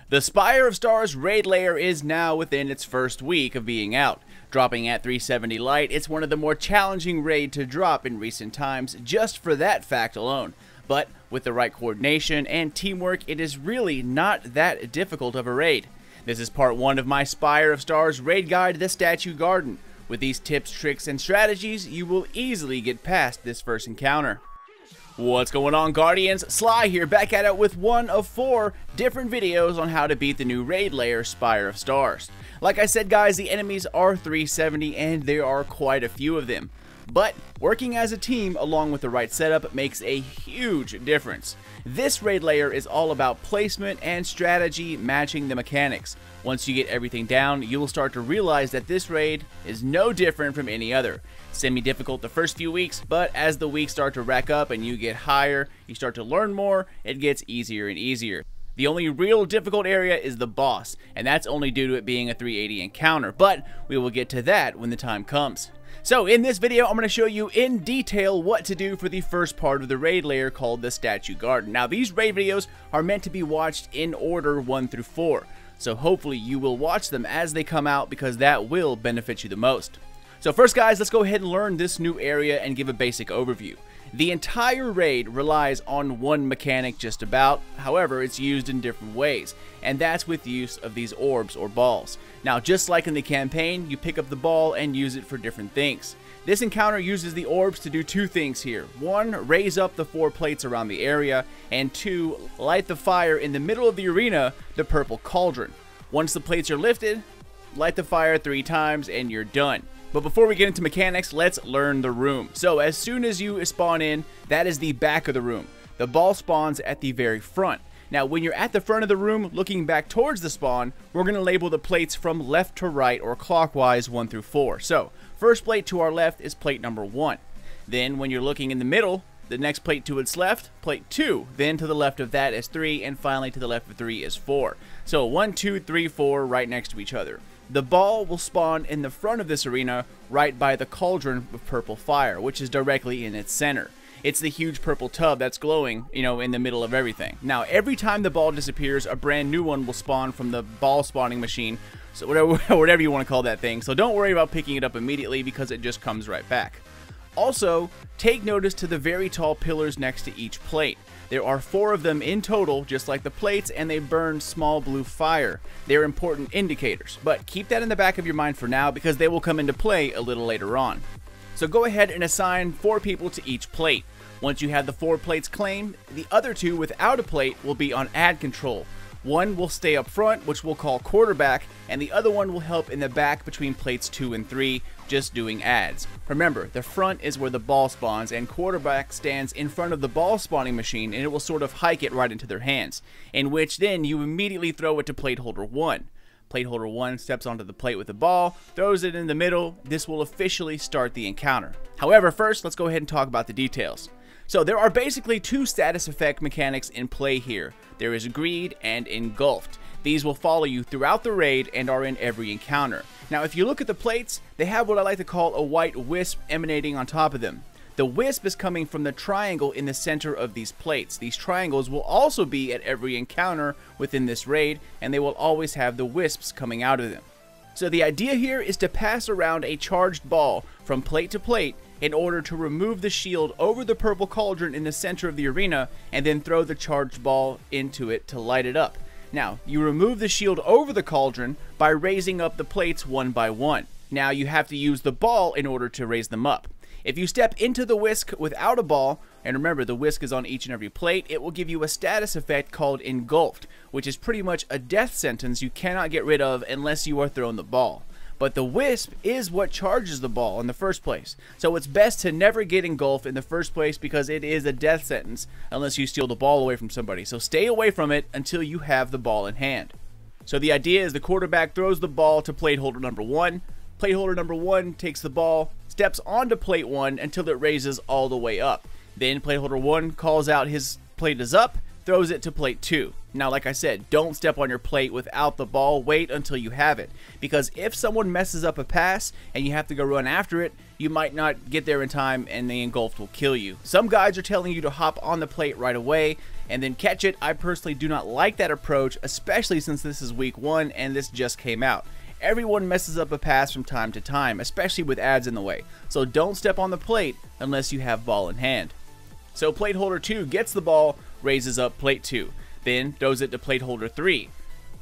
The Spire of Stars Raid layer is now within its first week of being out. Dropping at 370 light, it's one of the more challenging raid to drop in recent times just for that fact alone. But with the right coordination and teamwork, it is really not that difficult of a raid. This is part 1 of my Spire of Stars Raid guide, The Statue Garden. With these tips, tricks, and strategies, you will easily get past this first encounter. What's going on, Guardians? Sly here, back at it with one of 4 different videos on how to beat the new raid layer, Spire of Stars. Like I said, guys, the enemies are 370 and there are quite a few of them. But working as a team along with the right setup makes a huge difference. This raid layer is all about placement and strategy matching the mechanics. Once you get everything down, you will start to realize that this raid is no different from any other. Semi-difficult the first few weeks, but as the weeks start to rack up and you get higher, you start to learn more, it gets easier and easier. The only real difficult area is the boss, and that's only due to it being a 380 encounter, but we will get to that when the time comes. So in this video, I'm going to show you in detail what to do for the first part of the raid layer called the Statue Garden. Now these raid videos are meant to be watched in order 1 through 4, so hopefully you will watch them as they come out because that will benefit you the most. So first, guys, let's go ahead and learn this new area and give a basic overview. The entire raid relies on one mechanic just about, however it's used in different ways, and that's with use of these orbs or balls. Now just like in the campaign, you pick up the ball and use it for different things. This encounter uses the orbs to do 2 things here. 1, raise up the 4 plates around the area, and 2, light the fire in the middle of the arena, the purple cauldron. Once the plates are lifted, light the fire 3 times and you're done. But before we get into mechanics, let's learn the room. So as soon as you spawn in, that is the back of the room. The ball spawns at the very front. Now when you're at the front of the room looking back towards the spawn, we're going to label the plates from left to right or clockwise 1 through 4. So first plate to our left is plate number 1. Then when you're looking in the middle, the next plate to its left, plate 2. Then to the left of that is 3, and finally to the left of 3 is 4. So 1, 2, 3, 4 right next to each other. The ball will spawn in the front of this arena right by the cauldron of purple fire, which is directly in its center. It's the huge purple tub that's glowing, in the middle of everything. Now, every time the ball disappears, a brand new one will spawn from the ball spawning machine, so whatever you want to call that thing. So don't worry about picking it up immediately because it just comes right back. Also, take notice to the very tall pillars next to each plate. There are 4 of them in total, just like the plates, and they burn small blue fire. They're important indicators, but keep that in the back of your mind for now because they will come into play a little later on. So go ahead and assign 4 people to each plate. Once you have the 4 plates claimed, the other 2 without a plate will be on ad control. One will stay up front, which we'll call quarterback, and the other one will help in the back between plates 2 and 3, just doing ads. Remember, the front is where the ball spawns, and quarterback stands in front of the ball spawning machine, and it will sort of hike it right into their hands, in which then you immediately throw it to plate holder 1. Plate holder 1 steps onto the plate with the ball, throws it in the middle. This will officially start the encounter. However, first, let's go ahead and talk about the details. So there are basically 2 status effect mechanics in play here. There is Greed and Engulfed. These will follow you throughout the raid and are in every encounter. Now if you look at the plates, they have what I like to call a white wisp emanating on top of them. The wisp is coming from the triangle in the center of these plates. These triangles will also be at every encounter within this raid, and they will always have the wisps coming out of them. So the idea here is to pass around a charged ball from plate to plate in order to remove the shield over the purple cauldron in the center of the arena and then throw the charged ball into it to light it up. Now, you remove the shield over the cauldron by raising up the plates 1 by 1. Now you have to use the ball in order to raise them up. If you step into the whisk without a ball, and remember the whisk is on each and every plate, it will give you a status effect called Engulfed, which is pretty much a death sentence you cannot get rid of unless you are thrown the ball. But the wisp is what charges the ball in the first place. So it's best to never get engulfed in the first place because it is a death sentence unless you steal the ball away from somebody. So stay away from it until you have the ball in hand. So the idea is the quarterback throws the ball to plate holder number 1. Plate holder number 1 takes the ball, steps onto plate 1 until it raises all the way up. Then plate holder 1 calls out his plate is up, throws it to plate 2. Now, like I said, don't step on your plate without the ball. Wait until you have it, because if someone messes up a pass and you have to go run after it, you might not get there in time and the engulfed will kill you. Some guides are telling you to hop on the plate right away and then catch it. I personally do not like that approach, especially since this is week 1 and this just came out. Everyone messes up a pass from time to time, especially with ads in the way, so don't step on the plate unless you have ball in hand. So plate holder 2 gets the ball, raises up plate 2, then throws it to plate holder 3.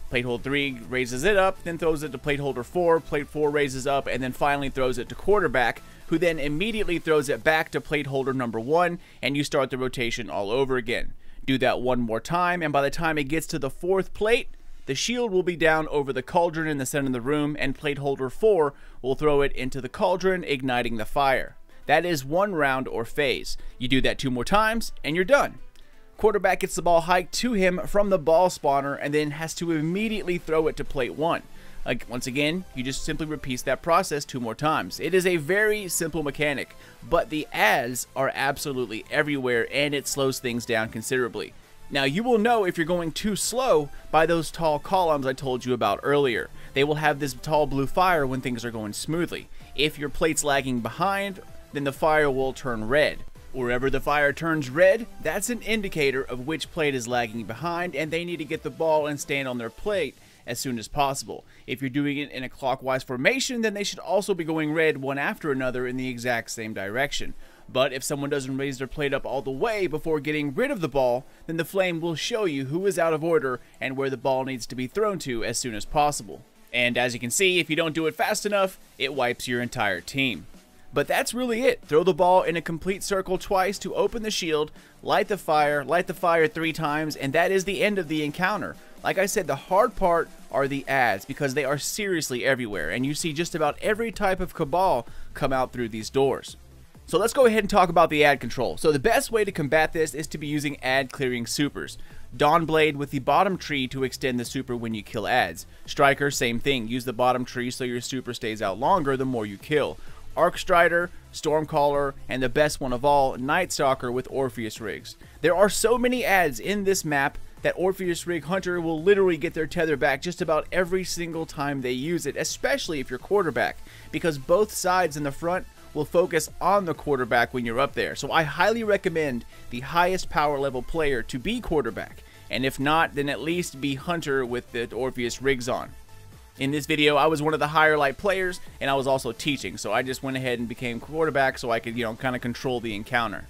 Plate holder 3 raises it up, then throws it to plate holder 4, plate 4 raises up, and then finally throws it to quarterback, who then immediately throws it back to plate holder number 1, and you start the rotation all over again. Do that one more time, and by the time it gets to the 4th plate, the shield will be down over the cauldron in the center of the room, and plate holder 4 will throw it into the cauldron, igniting the fire. That is 1 round or phase. You do that 2 more times, and you're done. Quarterback gets the ball hiked to him from the ball spawner and then has to immediately throw it to plate 1. Once again, you just simply repeat that process 2 more times. It is a very simple mechanic, but the ads are absolutely everywhere and it slows things down considerably. Now, you will know if you're going too slow by those tall columns I told you about earlier. They will have this tall blue fire when things are going smoothly. If your plate's lagging behind, then the fire will turn red. Wherever the fire turns red, that's an indicator of which plate is lagging behind and they need to get the ball and stand on their plate as soon as possible. If you're doing it in a clockwise formation, then they should also be going red one after another in the exact same direction. But if someone doesn't raise their plate up all the way before getting rid of the ball, then the flame will show you who is out of order and where the ball needs to be thrown to as soon as possible. And as you can see, if you don't do it fast enough, it wipes your entire team. But that's really it. Throw the ball in a complete circle twice to open the shield, light the fire 3 times, and that is the end of the encounter. Like I said, the hard part are the ads, because they are seriously everywhere, and you see just about every type of cabal come out through these doors. So let's go ahead and talk about the ad control. So the best way to combat this is to be using ad clearing supers. Dawnblade with the bottom tree to extend the super when you kill ads. Striker, same thing. Use the bottom tree so your super stays out longer the more you kill. Arcstrider, Stormcaller, and the best one of all, Night Stalker with Orpheus rigs. There are so many ads in this map that Orpheus rig hunter will literally get their tether back just about every single time they use it, especially if you're quarterback, because both sides in the front will focus on the quarterback when you're up there. So I highly recommend the highest power level player to be quarterback, and if not, then at least be hunter with the Orpheus rigs on. In this video, I was one of the higher light players, and I was also teaching, so I just went ahead and became quarterback so I could, kind of control the encounter.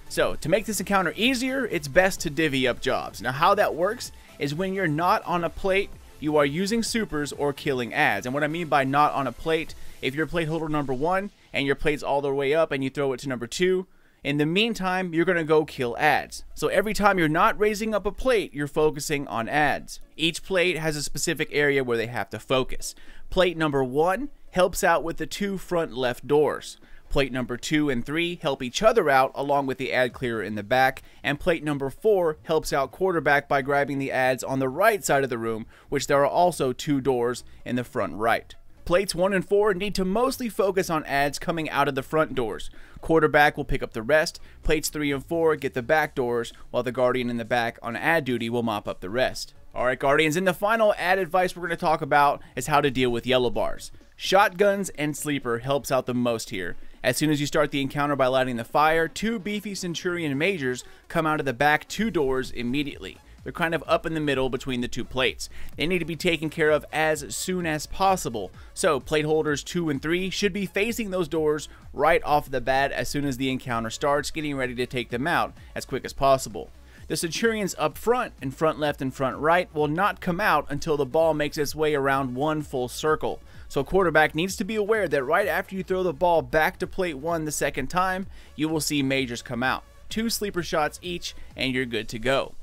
So, to make this encounter easier, it's best to divvy up jobs. Now, how that works is when you're not on a plate, you are using supers or killing ads. And what I mean by not on a plate, if you're plate holder number 1, and your plate's all the way up, and you throw it to number 2, in the meantime, you're going to go kill ads. So every time you're not raising up a plate, you're focusing on ads. Each plate has a specific area where they have to focus. Plate number 1 helps out with the 2 front left doors. Plate number 2 and 3 help each other out along with the ad clearer in the back, and plate number 4 helps out quarterback by grabbing the ads on the right side of the room, which there are also 2 doors in the front right. Plates 1 and 4 need to mostly focus on ads coming out of the front doors. Quarterback will pick up the rest. Plates 3 and 4 get the back doors, while the Guardian in the back on ad duty will mop up the rest. Alright Guardians, and the final ad advice we're going to talk about is how to deal with yellow bars. Shotguns and Sleeper helps out the most here. As soon as you start the encounter by lighting the fire, 2 beefy Centurion Majors come out of the back 2 doors immediately. They're kind of up in the middle between the 2 plates. They need to be taken care of as soon as possible. So plate holders 2 and 3 should be facing those doors right off the bat as soon as the encounter starts, getting ready to take them out as quick as possible. The Centurions up front, in front left and front right, will not come out until the ball makes its way around 1 full circle. So quarterback needs to be aware that right after you throw the ball back to plate 1 the second time, you will see Majors come out. 2 sleeper shots each, and you're good to go.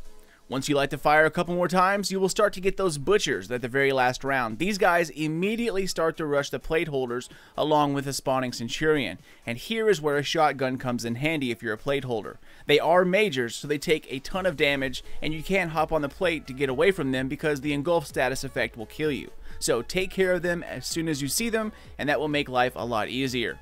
Once you light the fire a couple more times, you will start to get those butchers at the very last round. These guys immediately start to rush the plate holders along with the spawning Centurion. And here is where a shotgun comes in handy if you're a plate holder. They are majors, so they take a ton of damage, and you can't hop on the plate to get away from them because the engulf status effect will kill you. So take care of them as soon as you see them, and that will make life a lot easier.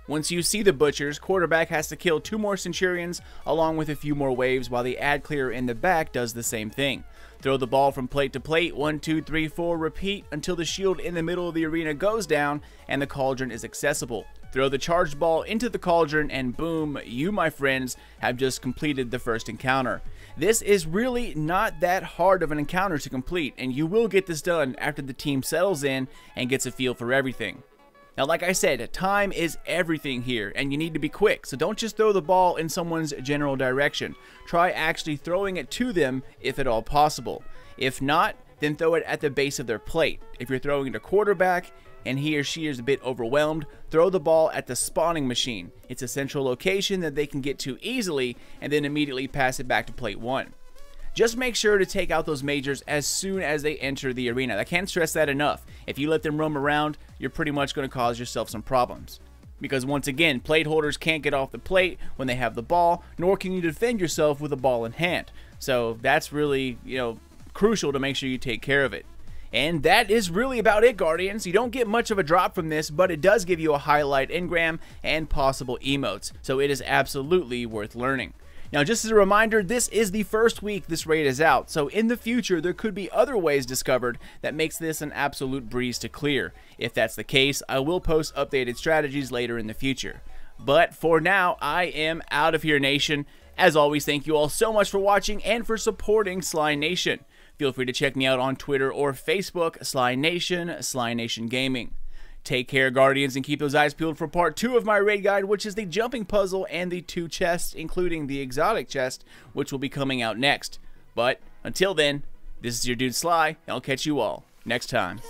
Once you see the butchers, quarterback has to kill 2 more centurions along with a few more waves, while the ad clear in the back does the same thing. Throw the ball from plate to plate, 1, 2, 3, 4, repeat until the shield in the middle of the arena goes down and the cauldron is accessible. Throw the charged ball into the cauldron and boom, you my friends have just completed the first encounter. This is really not that hard of an encounter to complete, and you will get this done after the team settles in and gets a feel for everything. Now, like I said, time is everything here, and you need to be quick, so don't just throw the ball in someone's general direction. Try actually throwing it to them if at all possible. If not, then throw it at the base of their plate. If you're throwing it to quarterback and he or she is a bit overwhelmed, throw the ball at the spawning machine. It's a central location that they can get to easily, and then immediately pass it back to plate 1. Just make sure to take out those majors as soon as they enter the arena. I can't stress that enough. If you let them roam around, you're pretty much going to cause yourself some problems. Because once again, plate holders can't get off the plate when they have the ball, nor can you defend yourself with a ball in hand. So that's really, crucial to make sure you take care of it. And that is really about it, Guardians. You don't get much of a drop from this, but it does give you a highlight engram and possible emotes. So it is absolutely worth learning. Now, just as a reminder, this is the first week this raid is out, so in the future there could be other ways discovered that makes this an absolute breeze to clear. If that's the case, I will post updated strategies later in the future. But for now, I am out of here, Nation. As always, thank you all so much for watching and for supporting Sly Nation. Feel free to check me out on Twitter or Facebook, Sly Nation Gaming. Take care, Guardians, and keep those eyes peeled for part 2 of my raid guide, which is the jumping puzzle and the 2 chests, including the exotic chest, which will be coming out next. But until then, this is your dude Sly, and I'll catch you all next time.